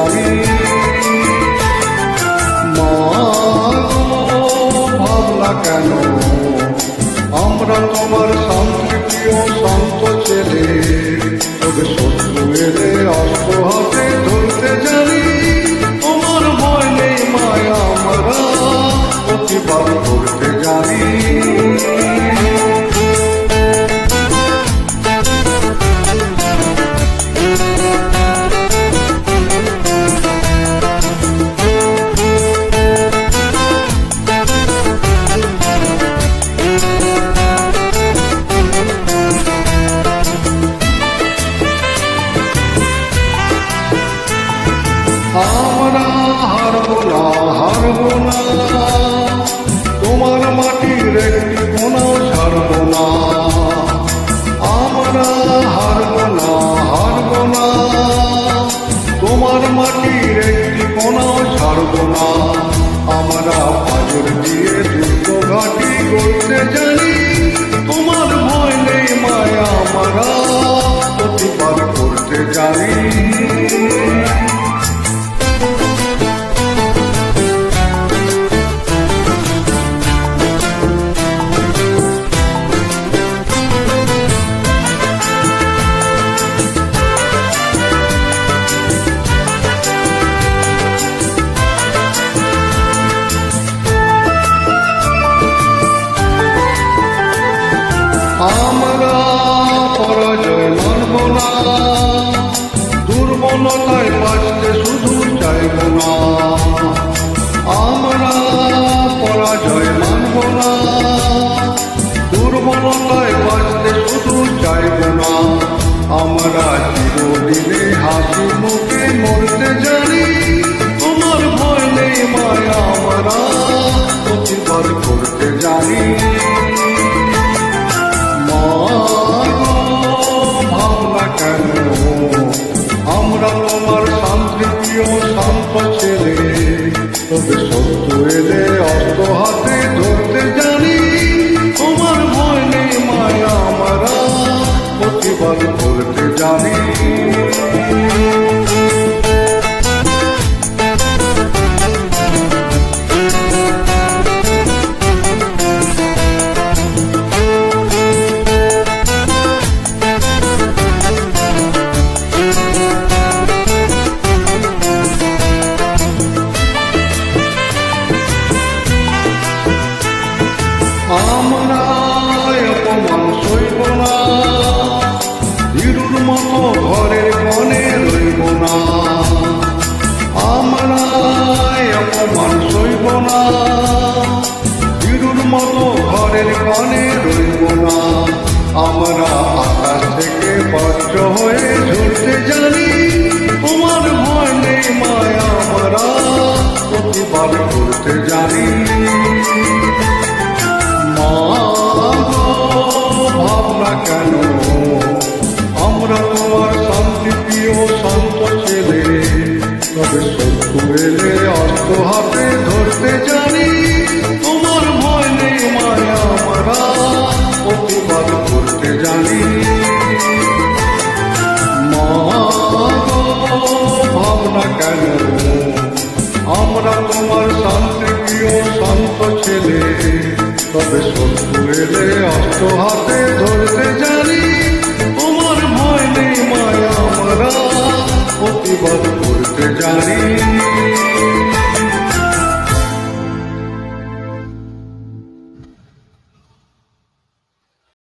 জানি। মা ভাবনা কেন আমরা তোমার শান্তিপ্রিয় শান্ত ছেলে, তবে শত্রু এলে অস্ত্র হাতে ধরতে জানি। তোমার ভয় নেই মায়া, আমরা প্রতিবাদ করতে জানি। আমরা হারবো না, হারবো না, তোমার মাটির একটি কোনাও ছাড়বো না। আমরা হারবো না, হারবো না, তোমার মাটির একটি কোনাও ছাড়বো না। আমরা পাজর দিয়ে দুর্গ ঘাটি করতে জানি। তোমার ভয় নেই মায়া, আমরা প্রতিবাদ করতে জানি। আমরা পরাজয় মানব না, দুর্বলতায় বাঁচতে শুধু চাইব না। আমরা পরাজয় মানব না, দুর্বলতায় বাঁচতে শুধু চাইব না। আমরা চিরদিনে হাসি মুখে মরতে জানি। তোমার ভয় নেই মায়া, আমরা প্রতিবাদ করতে জানি। ভাবনা কেন আমরা তোমার শান্তিপ্রিয় শান্ত ছেলে, তবে শত্রু এলে অস্ত্র হাতে ধরতে জানি। তোমার ভয় নেই মায়া, আমরা প্রতিবাদ করতে জানি। আমরা অপমান সইব না, হিরুর মতো ঘরের কোণে রইব না। আমরা অপমান সইব না, হিরুর মতো ঘরের কোণে রইব না। আমরা আকাশ থেকে বজ্র হয়ে ঝরতে জানি। তোমার ভয় নেই মায়া, আমরা প্রতিবাদ করতে জানি। ভাবনা কেন আমরা তোমার শান্তিপ্রিয় শান্ত ছেলে, তবে শত্রু এলে অস্ত্র হাতে ধরতে জানি। তোমার ভয় নেই মায়া, আমরা প্রতিবাদ করতে জানি। ভাবনা কেন আমরা তোমার শান্তিপ্রিয় শান্ত ছেলে, তবে শত্রু এলে অস্ত্র হাতে